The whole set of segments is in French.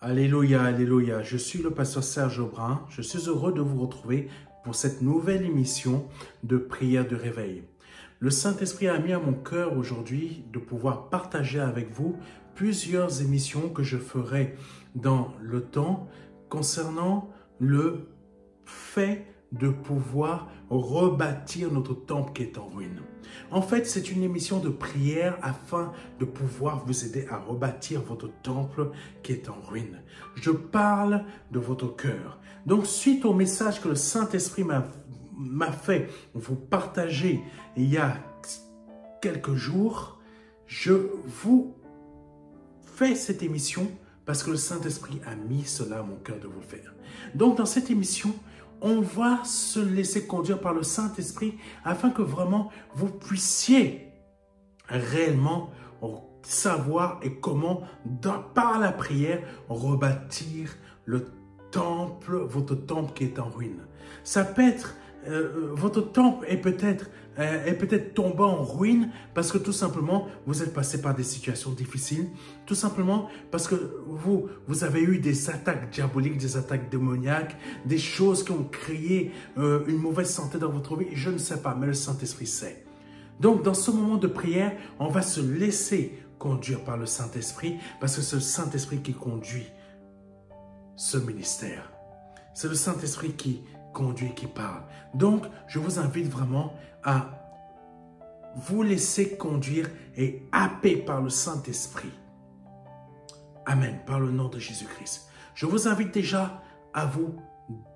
Alléluia, alléluia. Je suis le pasteur Serge Aubrin. Je suis heureux de vous retrouver pour cette nouvelle émission de prière de réveil. Le Saint-Esprit a mis à mon cœur aujourd'hui de pouvoir partager avec vous plusieurs émissions que je ferai dans le temps concernant le fait de pouvoir rebâtir notre temple qui est en ruine. En fait, c'est une émission de prière afin de pouvoir vous aider à rebâtir votre temple qui est en ruine. Je parle de votre cœur. Donc, suite au message que le Saint-Esprit m'a fait vous partager il y a quelques jours, je vous fais cette émission parce que le Saint-Esprit a mis cela à mon cœur de vous le faire. Donc, dans cette émission, on va se laisser conduire par le Saint-Esprit afin que vraiment vous puissiez réellement savoir et comment, par la prière, rebâtir le temple, votre temple qui est en ruine. Ça peut être, votre temple est peut-être tombé en ruine parce que tout simplement, vous êtes passé par des situations difficiles, tout simplement parce que vous avez eu des attaques diaboliques, des attaques démoniaques, des choses qui ont créé une mauvaise santé dans votre vie, je ne sais pas, mais le Saint-Esprit sait. Donc, dans ce moment de prière, on va se laisser conduire par le Saint-Esprit parce que c'est le Saint-Esprit qui conduit ce ministère. C'est le Saint-Esprit qui conduit, qui parle. Donc, je vous invite vraiment à vous laisser conduire et happer par le Saint-Esprit. Amen, par le nom de Jésus-Christ. Je vous invite déjà à vous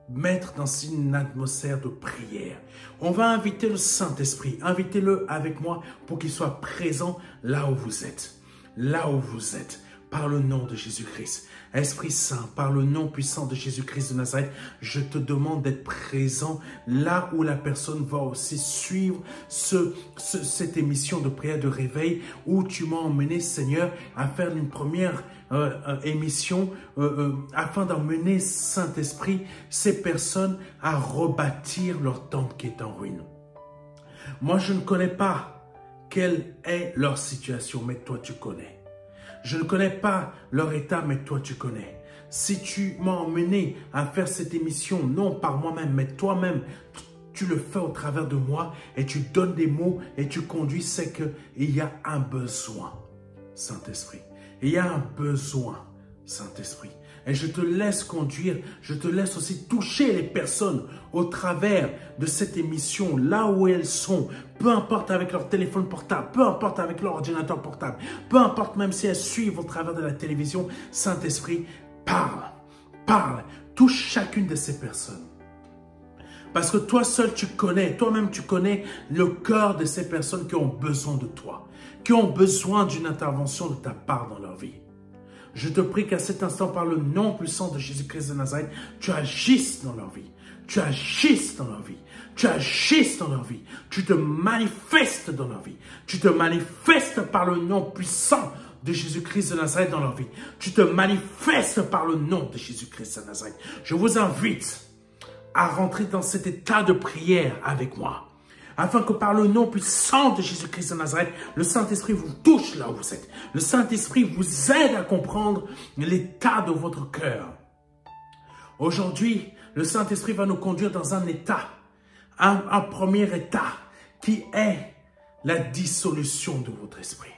mettre dans une atmosphère de prière. On va inviter le Saint-Esprit. Invitez-le avec moi pour qu'il soit présent là où vous êtes. Là où vous êtes. Par le nom de Jésus-Christ. Esprit Saint, par le nom puissant de Jésus-Christ de Nazareth, je te demande d'être présent là où la personne va aussi suivre cette émission de prière de réveil où tu m'as emmené, Seigneur, à faire une première émission afin d'emmener, Saint-Esprit, ces personnes à rebâtir leur temple qui est en ruine. Moi, je ne connais pas quelle est leur situation, mais toi, tu connais. Je ne connais pas leur état, mais toi, tu connais. Si tu m'as emmené à faire cette émission, non par moi-même, mais toi-même, tu le fais au travers de moi et tu donnes des mots et tu conduis, c'est qu'il y a un besoin, Saint-Esprit. Il y a un besoin, Saint-Esprit. Et je te laisse conduire, je te laisse aussi toucher les personnes au travers de cette émission, là où elles sont, peu importe avec leur téléphone portable, peu importe avec leur ordinateur portable, peu importe même si elles suivent au travers de la télévision, Saint-Esprit, parle, parle, touche chacune de ces personnes. Parce que toi seul tu connais, toi-même tu connais le cœur de ces personnes qui ont besoin de toi, qui ont besoin d'une intervention de ta part dans leur vie. Je te prie qu'à cet instant, par le nom puissant de Jésus-Christ de Nazareth, tu agisses dans leur vie. Tu agisses dans leur vie. Tu agisses dans leur vie. Tu te manifestes dans leur vie. Tu te manifestes par le nom puissant de Jésus-Christ de Nazareth dans leur vie. Tu te manifestes par le nom de Jésus-Christ de Nazareth. Je vous invite à rentrer dans cet état de prière avec moi, afin que par le nom puissant de Jésus-Christ de Nazareth, le Saint-Esprit vous touche là où vous êtes. Le Saint-Esprit vous aide à comprendre l'état de votre cœur. Aujourd'hui, le Saint-Esprit va nous conduire dans un état, un premier état, qui est la dissolution de votre esprit.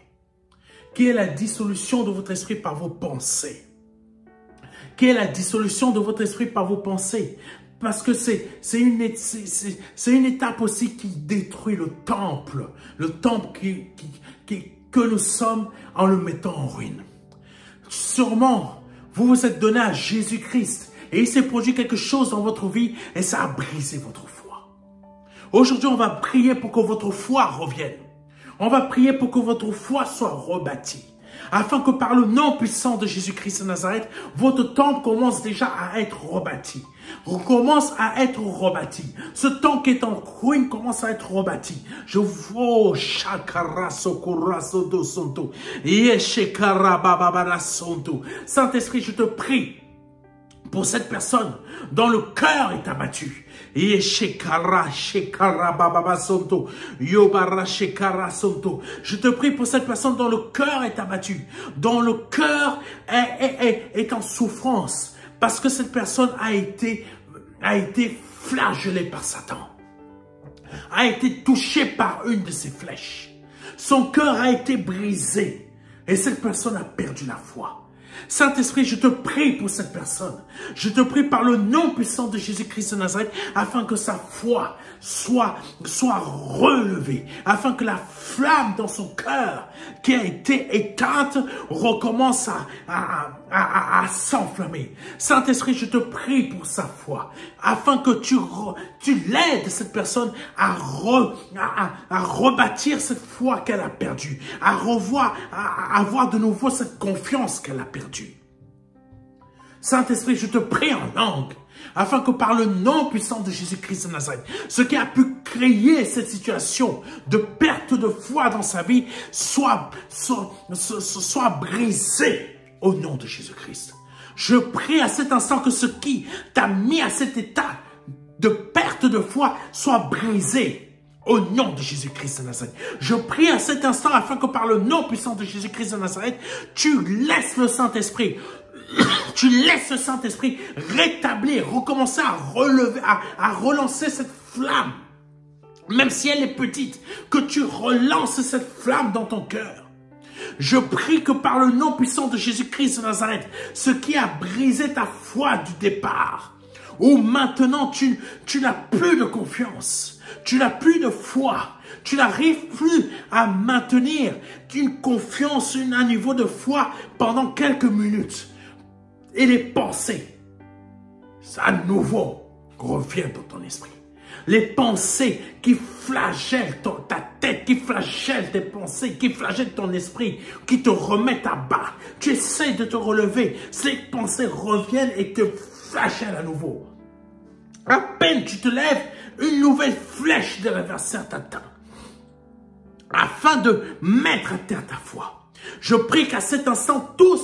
Qui est la dissolution de votre esprit par vos pensées. Qui est la dissolution de votre esprit par vos pensées. Parce que c'est une étape aussi qui détruit le temple que nous sommes en le mettant en ruine. Sûrement, vous vous êtes donné à Jésus-Christ et il s'est produit quelque chose dans votre vie et ça a brisé votre foi. Aujourd'hui, on va prier pour que votre foi revienne. On va prier pour que votre foi soit rebâtie. Afin que par le nom puissant de Jésus-Christ de Nazareth, votre temple commence déjà à être rebâti. Commence à être rebâti. Ce temple qui est en ruine commence à être rebâti. Je vois Saint-Esprit, je te prie Pour cette personne dont le cœur est abattu. Je te prie pour cette personne dont le cœur est abattu, dont le cœur est en souffrance, parce que cette personne a été flagellée par Satan, a été touchée par une de ses flèches. Son cœur a été brisé et cette personne a perdu la foi. Saint-Esprit, je te prie pour cette personne. Je te prie par le nom puissant de Jésus-Christ de Nazareth, afin que sa foi soit relevée, afin que la flamme dans son cœur qui a été éteinte recommence à s'enflammer. Saint-Esprit, je te prie pour sa foi, afin que tu l'aides cette personne à rebâtir cette foi qu'elle a perdue, à avoir de nouveau cette confiance qu'elle a perdue. Saint-Esprit, je te prie en langue, afin que par le nom puissant de Jésus-Christ de Nazareth, ce qui a pu créer cette situation de perte de foi dans sa vie soit brisé au nom de Jésus-Christ. Je prie à cet instant que ce qui t'a mis à cet état de perte de foi soit brisé au nom de Jésus-Christ de Nazareth. Je prie à cet instant afin que par le nom puissant de Jésus-Christ de Nazareth, tu laisses le Saint-Esprit, tu laisses le Saint-Esprit rétablir, recommencer à relever, à relancer cette flamme, même si elle est petite, que tu relances cette flamme dans ton cœur. Je prie que par le nom puissant de Jésus-Christ de Nazareth, ce qui a brisé ta foi du départ, où maintenant tu n'as plus de confiance, tu n'as plus de foi, tu n'arrives plus à maintenir une confiance, un niveau de foi pendant quelques minutes. Et les pensées, à nouveau, reviennent dans ton esprit. Les pensées qui flagellent ta tête, qui flagellent tes pensées, qui flagellent ton esprit, qui te remettent à bas. Tu essaies de te relever. Ces pensées reviennent et te flagellent à nouveau. À peine tu te lèves, une nouvelle flèche de l'adversaire t'atteint. Afin de mettre à terre ta foi. Je prie qu'à cet instant, toutes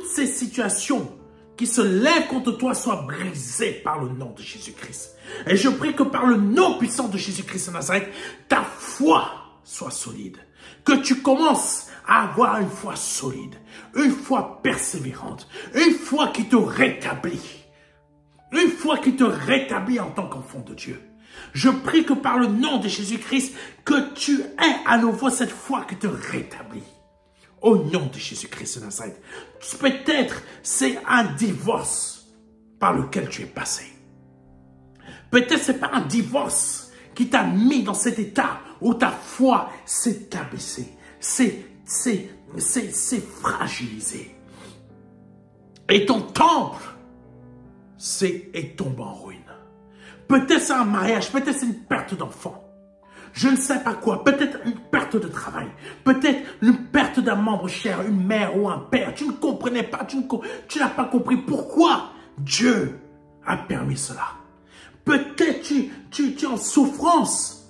ces situations qui se lèvent contre toi soient brisées par le nom de Jésus-Christ. Et je prie que par le nom puissant de Jésus-Christ de Nazareth, ta foi soit solide. Que tu commences à avoir une foi solide, une foi persévérante, une foi qui te rétablit. Une foi qui te rétablit en tant qu'enfant de Dieu. Je prie que par le nom de Jésus-Christ, que tu aies à nouveau cette foi qui te rétablit. Au nom de Jésus-Christ de Nazareth. Peut-être c'est un divorce par lequel tu es passé. Peut-être c'est pas un divorce qui t'a mis dans cet état où ta foi s'est abaissée. C'est fragilisé. Et ton temple est tombé en ruine. Peut-être c'est un mariage, peut-être c'est une perte d'enfant. Je ne sais pas quoi, peut-être une perte de travail, peut-être une perte d'un membre cher, une mère ou un père. Tu ne comprenais pas, tu n'as pas compris pourquoi Dieu a permis cela. Peut-être tu es en souffrance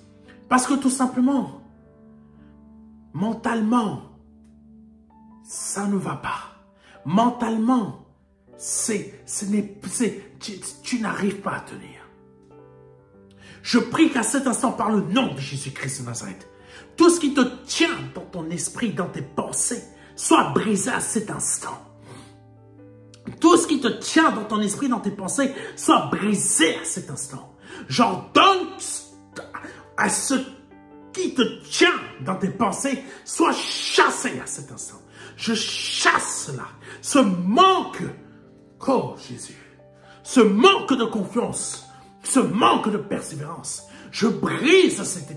parce que tout simplement, mentalement, ça ne va pas. Mentalement, tu n'arrives pas à tenir. Je prie qu'à cet instant, par le nom de Jésus-Christ de Nazareth, tout ce qui te tient dans ton esprit, dans tes pensées, soit brisé à cet instant. Tout ce qui te tient dans ton esprit, dans tes pensées, soit brisé à cet instant. J'ordonne à ce qui te tient dans tes pensées, soit chassé à cet instant. Je chasse cela, ce manque, oh Jésus, ce manque de confiance, ce manque de persévérance. Je brise cet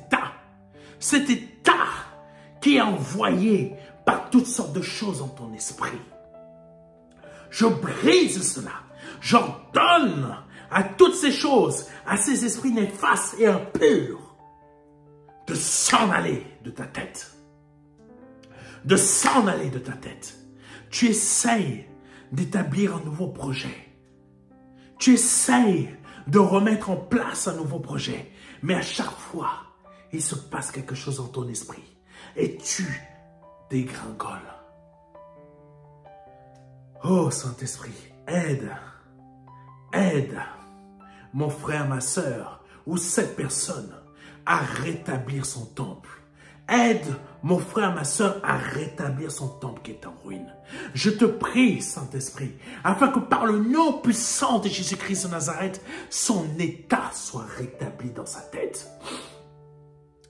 état qui est envoyé par toutes sortes de choses dans ton esprit. Je brise cela. J'ordonne à toutes ces choses, à ces esprits néfastes et impurs, de s'en aller de ta tête. De s'en aller de ta tête. Tu essayes d'établir un nouveau projet. Tu essayes de remettre en place un nouveau projet. Mais à chaque fois, il se passe quelque chose dans ton esprit. Et tu dégringoles. Oh Saint-Esprit, Aide, aide mon frère, ma sœur, ou cette personne à rétablir son temple. Aide mon frère, ma sœur à rétablir son temple qui est en ruine. Je te prie, Saint-Esprit, afin que par le nom puissant de Jésus-Christ de Nazareth, son état soit rétabli dans sa tête.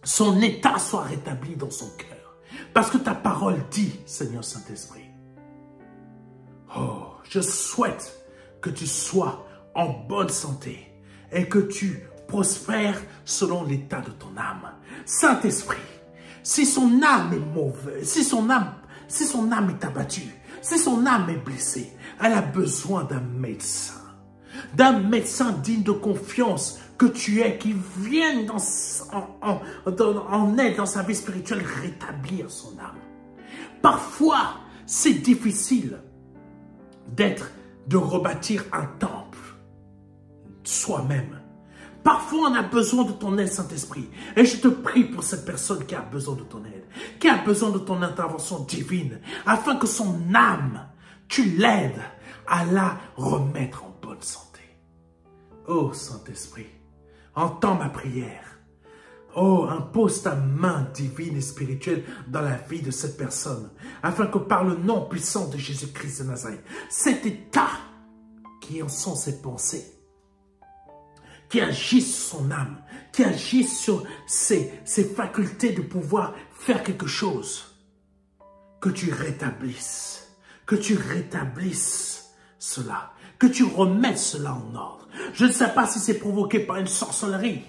Son état soit rétabli dans son cœur. Parce que ta parole dit, Seigneur Saint-Esprit, oh, je souhaite que tu sois en bonne santé et que tu prospères selon l'état de ton âme. Saint-Esprit, si son âme est mauvaise, si son âme est abattue, si son âme est blessée, elle a besoin d'un médecin digne de confiance que tu es, qui vienne en aide dans sa vie spirituelle, rétablir son âme. Parfois, c'est difficile de rebâtir un temple soi-même. Parfois, on a besoin de ton aide, Saint-Esprit. Et je te prie pour cette personne qui a besoin de ton aide, qui a besoin de ton intervention divine, afin que son âme, tu l'aides à la remettre en bonne santé. Oh, Saint-Esprit, entends ma prière. Oh, impose ta main divine et spirituelle dans la vie de cette personne, afin que par le nom puissant de Jésus-Christ de Nazareth, cet état qui en sont ses pensées, qui agissent sur son âme, qui agissent sur ses facultés de pouvoir faire quelque chose, que tu rétablisses cela, que tu remettes cela en ordre. Je ne sais pas si c'est provoqué par une sorcellerie.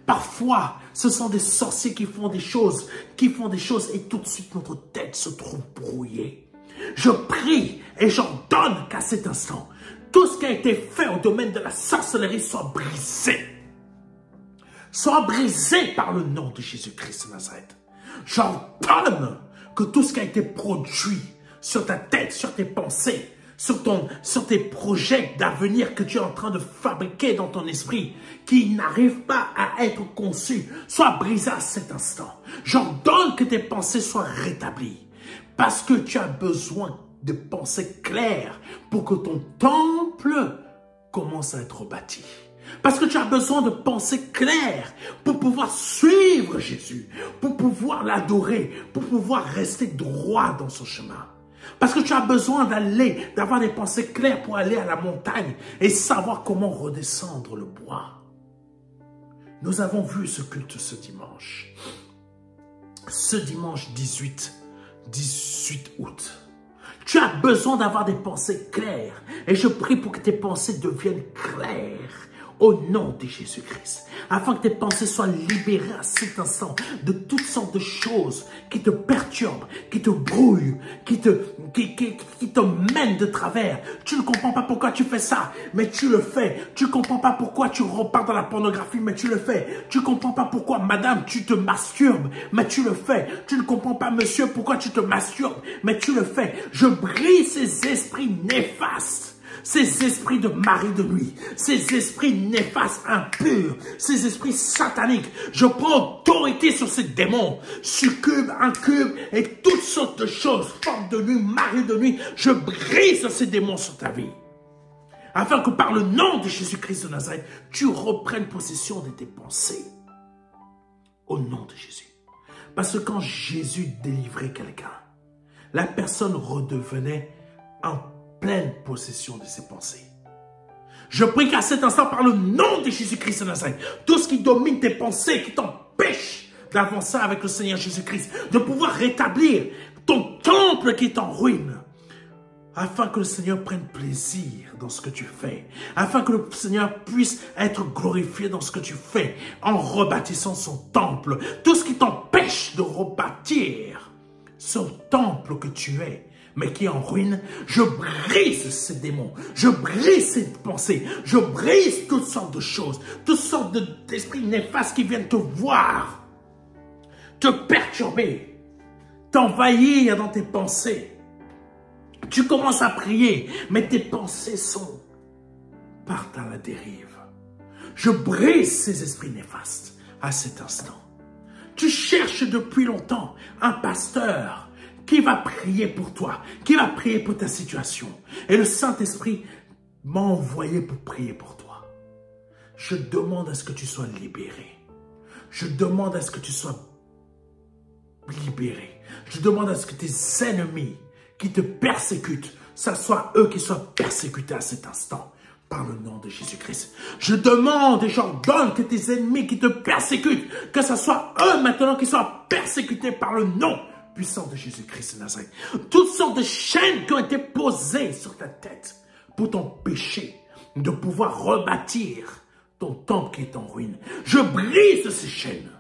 Parfois, ce sont des sorciers qui font des choses et tout de suite notre tête se trouve brouillée. Je prie et j'ordonne qu'à cet instant, tout ce qui a été fait au domaine de la sorcellerie soit brisé. Soit brisé par le nom de Jésus-Christ de Nazareth. J'ordonne que tout ce qui a été produit sur ta tête, sur tes pensées, sur tes projets d'avenir que tu es en train de fabriquer dans ton esprit, qui n'arrivent pas à être conçus, soit brisé à cet instant. J'ordonne que tes pensées soient rétablies, parce que tu as besoin de pensées claires pour que ton temple commence à être bâti. Parce que tu as besoin de pensées claires pour pouvoir suivre Jésus, pour pouvoir l'adorer, pour pouvoir rester droit dans son chemin. Parce que tu as besoin d'avoir des pensées claires pour aller à la montagne et savoir comment redescendre le bois. Nous avons vu ce culte ce dimanche. Ce dimanche 18 août. Tu as besoin d'avoir des pensées claires. Et je prie pour que tes pensées deviennent claires au nom de Jésus-Christ. Afin que tes pensées soient libérées à cet instant de toutes sortes de choses qui te perturbent, qui te brouillent, qui te mènent de travers. Tu ne comprends pas pourquoi tu fais ça, mais tu le fais. Tu ne comprends pas pourquoi tu repars dans la pornographie, mais tu le fais. Tu ne comprends pas pourquoi, madame, tu te masturbes, mais tu le fais. Tu ne comprends pas, monsieur, pourquoi tu te masturbes, mais tu le fais. Je brise ces esprits néfastes. Ces esprits de mari de nuit, ces esprits néfastes, impurs, ces esprits sataniques. Je prends autorité sur ces démons, succubes, incubes et toutes sortes de choses, forme de nuit, mari de nuit. Je brise ces démons sur ta vie. Afin que par le nom de Jésus-Christ de Nazareth, tu reprennes possession de tes pensées. Au nom de Jésus. Parce que quand Jésus délivrait quelqu'un, la personne redevenait en pleine possession de ses pensées. Je prie qu'à cet instant, par le nom de Jésus-Christ de Nazareth, tout ce qui domine tes pensées, qui t'empêche d'avancer avec le Seigneur Jésus-Christ, de pouvoir rétablir ton temple qui est en ruine, afin que le Seigneur prenne plaisir dans ce que tu fais, afin que le Seigneur puisse être glorifié dans ce que tu fais, en rebâtissant son temple. Tout ce qui t'empêche de rebâtir ce temple que tu es, mais qui est en ruine, je brise ces démons, je brise ces pensées, je brise toutes sortes de choses, toutes sortes d'esprits néfastes qui viennent te voir, te perturber, t'envahir dans tes pensées. Tu commences à prier, mais tes pensées partent à la dérive. Je brise ces esprits néfastes à cet instant. Tu cherches depuis longtemps un pasteur qui va prier pour toi, qui va prier pour ta situation. Et le Saint-Esprit m'a envoyé pour prier pour toi. Je demande à ce que tu sois libéré. Je demande à ce que tu sois libéré. Je demande à ce que tes ennemis qui te persécutent, ce soit eux qui soient persécutés à cet instant. Par le nom de Jésus-Christ. Je demande et j'ordonne que tes ennemis qui te persécutent, que ce soit eux maintenant qui soient persécutés par le nom puissant de Jésus-Christ de Nazareth. Toutes sortes de chaînes qui ont été posées sur ta tête pour t'empêcher de pouvoir rebâtir ton temple qui est en ruine. Je brise ces chaînes.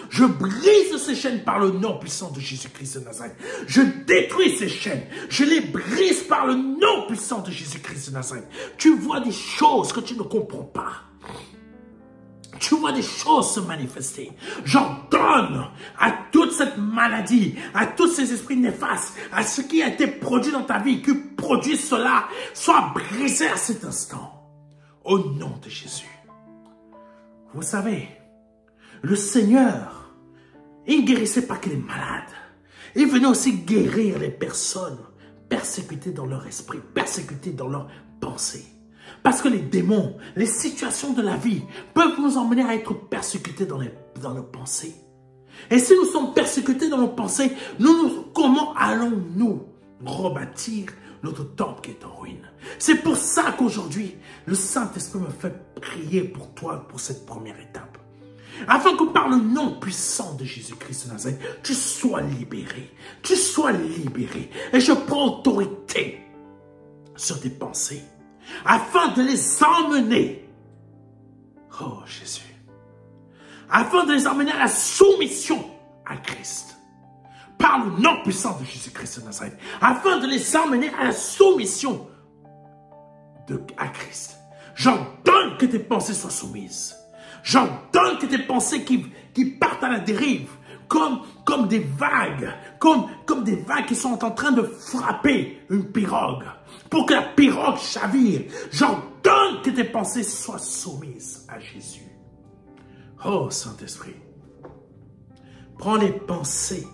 Je brise ces chaînes par le nom puissant de Jésus-Christ de Nazareth. Je détruis ces chaînes. Je les brise par le nom puissant de Jésus-Christ de Nazareth. Tu vois des choses que tu ne comprends pas. Tu vois des choses se manifester. J'ordonne à toute cette maladie, à tous ces esprits néfastes, à ce qui a été produit dans ta vie, qui produit cela, soit brisé à cet instant. Au nom de Jésus. Vous savez, le Seigneur, il ne guérissait pas que les malades. Il venait aussi guérir les personnes persécutées dans leur esprit, persécutées dans leur pensée. Parce que les démons, les situations de la vie peuvent nous emmener à être persécutés dans nos pensées. Et si nous sommes persécutés dans nos pensées, comment allons-nous rebâtir notre temple qui est en ruine? C'est pour ça qu'aujourd'hui, le Saint-Esprit me fait prier pour toi, pour cette première étape. Afin que par le nom puissant de Jésus-Christ de Nazareth, tu sois libéré. Tu sois libéré. Et je prends autorité sur tes pensées. Afin de les emmener. Oh Jésus. Afin de les emmener à la soumission à Christ. Par le nom puissant de Jésus-Christ de Nazareth. Afin de les emmener à la soumission à Christ. J'ordonne que tes pensées soient soumises. J'ordonne que tes pensées qui partent à la dérive, comme des vagues, comme des vagues qui sont en train de frapper une pirogue, pour que la pirogue chavire. J'ordonne que tes pensées soient soumises à Jésus. Oh Saint-Esprit, prends les pensées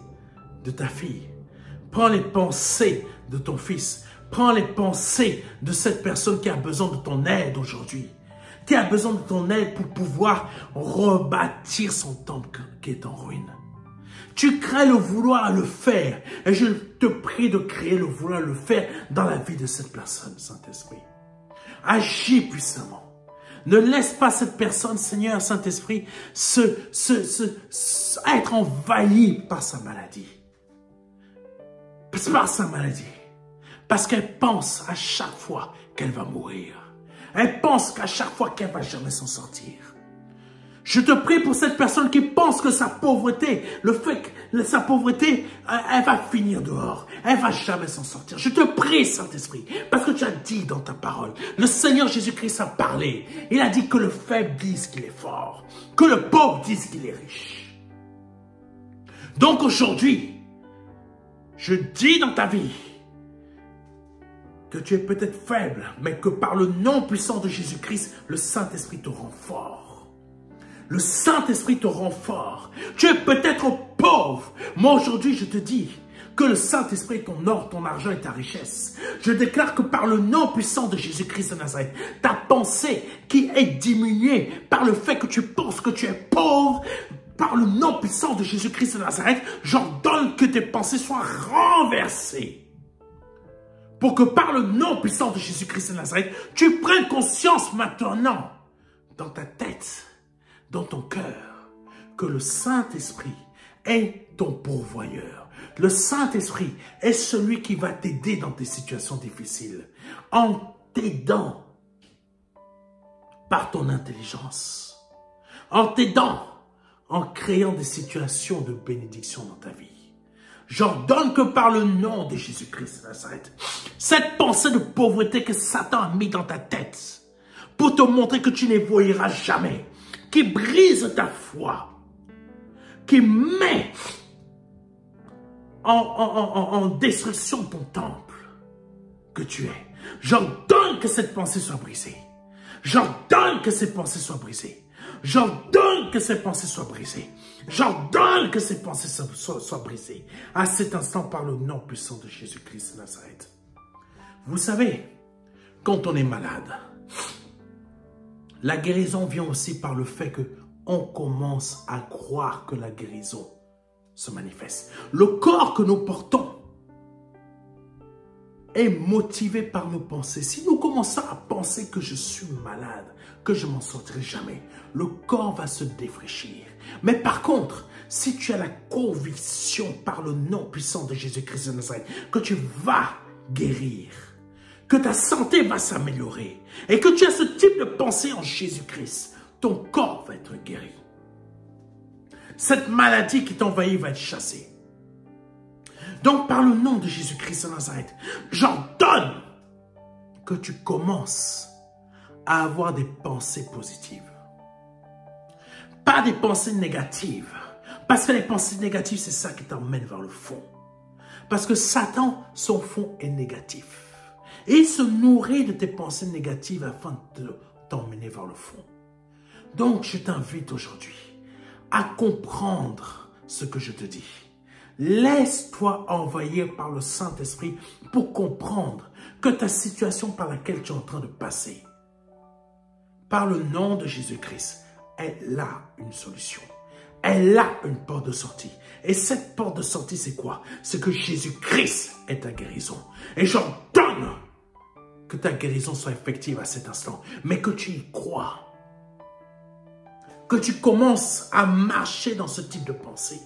de ta fille, prends les pensées de ton fils, prends les pensées de cette personne qui a besoin de ton aide aujourd'hui. Qui a besoin de ton aide pour pouvoir rebâtir son temple qui est en ruine. Tu crées le vouloir le faire. Et je te prie de créer le vouloir le faire dans la vie de cette personne, Saint-Esprit. Agis puissamment. Ne laisse pas cette personne, Seigneur, Saint-Esprit, être envahie par sa maladie. Par sa maladie. Parce qu'elle pense à chaque fois qu'elle va mourir. Elle pense qu'à chaque fois qu'elle ne va jamais s'en sortir. Je te prie pour cette personne qui pense que sa pauvreté, le fait que sa pauvreté, elle va finir dehors. Elle ne va jamais s'en sortir. Je te prie, Saint-Esprit, parce que tu as dit dans ta parole, le Seigneur Jésus-Christ a parlé. Il a dit que le faible dise qu'il est fort, que le pauvre dise qu'il est riche. Donc aujourd'hui, je dis dans ta vie, que tu es peut-être faible, mais que par le nom puissant de Jésus-Christ, le Saint-Esprit te rend fort. Le Saint-Esprit te rend fort. Tu es peut-être pauvre. Moi, aujourd'hui, je te dis que le Saint-Esprit est ton or, ton argent et ta richesse. Je déclare que par le nom puissant de Jésus-Christ de Nazareth, ta pensée qui est diminuée par le fait que tu penses que tu es pauvre, par le nom puissant de Jésus-Christ de Nazareth, j'ordonne que tes pensées soient renversées. Pour que par le nom puissant de Jésus-Christ de Nazareth, tu prennes conscience maintenant, dans ta tête, dans ton cœur, que le Saint-Esprit est ton pourvoyeur. Le Saint-Esprit est celui qui va t'aider dans tes situations difficiles, en t'aidant par ton intelligence, en t'aidant, en créant des situations de bénédiction dans ta vie. J'ordonne que par le nom de Jésus-Christ de Nazareth, cette pensée de pauvreté que Satan a mis dans ta tête pour te montrer que tu n'évolueras jamais, qui brise ta foi, qui met en destruction ton temple que tu es. J'ordonne que cette pensée soit brisée. J'ordonne que cette pensée soit brisée. J'ordonne que ces pensées soient brisées. J'ordonne que ces pensées soient brisées. À cet instant, par le nom puissant de Jésus-Christ de Nazareth. Vous savez, quand on est malade, la guérison vient aussi par le fait qu'on commence à croire que la guérison se manifeste. Le corps que nous portons est motivé par nos pensées. Si nous commençons à penser que je suis malade, que je m'en sortirai jamais, le corps va se défraîchir. Mais par contre, si tu as la conviction par le nom puissant de Jésus-Christ de Nazareth que tu vas guérir, que ta santé va s'améliorer et que tu as ce type de pensée en Jésus-Christ, ton corps va être guéri. Cette maladie qui t'envahit va être chassée. Donc, par le nom de Jésus-Christ de Nazareth, j'ordonne que tu commences à avoir des pensées positives. Pas des pensées négatives. Parce que les pensées négatives, c'est ça qui t'emmène vers le fond. Parce que Satan, son fond est négatif. Et il se nourrit de tes pensées négatives afin de t'emmener vers le fond. Donc, je t'invite aujourd'hui à comprendre ce que je te dis. Laisse-toi envahir par le Saint-Esprit pour comprendre que ta situation par laquelle tu es en train de passer, par le nom de Jésus-Christ, elle a une solution. Elle a une porte de sortie. Et cette porte de sortie, c'est quoi? C'est que Jésus-Christ est ta guérison. Et j'ordonne que ta guérison soit effective à cet instant, mais que tu y crois. Que tu commences à marcher dans ce type de pensée.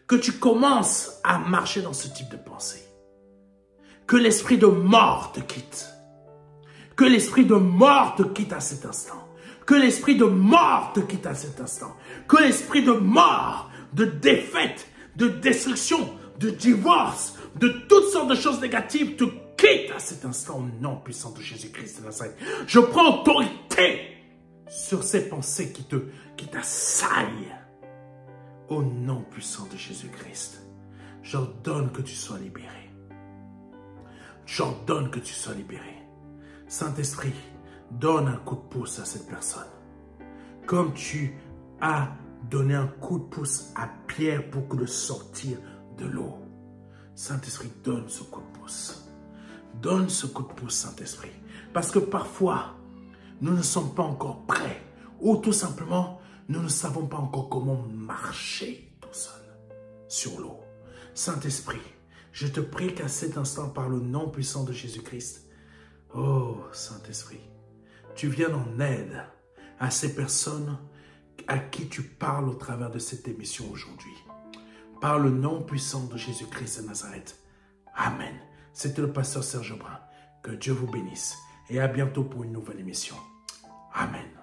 Que tu commences à marcher dans ce type de pensée. Que l'esprit de mort te quitte. Que l'esprit de mort te quitte à cet instant. Que l'esprit de mort te quitte à cet instant. Que l'esprit de mort, de défaite, de destruction, de divorce, de toutes sortes de choses négatives te quitte à cet instant au nom puissant de Jésus-Christ de Nazareth. Je prends autorité sur ces pensées qui t'assaillent. Au nom puissant de Jésus-Christ, j'ordonne que tu sois libéré. J'ordonne que tu sois libéré. Saint-Esprit, donne un coup de pouce à cette personne. Comme tu as donné un coup de pouce à Pierre pour le sortir de l'eau. Saint-Esprit, donne ce coup de pouce. Donne ce coup de pouce, Saint-Esprit. Parce que parfois, nous ne sommes pas encore prêts. Ou tout simplement, nous ne savons pas encore comment marcher tout seul sur l'eau. Saint-Esprit, je te prie qu'à cet instant, par le nom puissant de Jésus-Christ, oh Saint-Esprit, tu viennes en aide à ces personnes à qui tu parles au travers de cette émission aujourd'hui. Par le nom puissant de Jésus-Christ de Nazareth. Amen. C'était le pasteur Serge Aubrin. Que Dieu vous bénisse et à bientôt pour une nouvelle émission. Amen.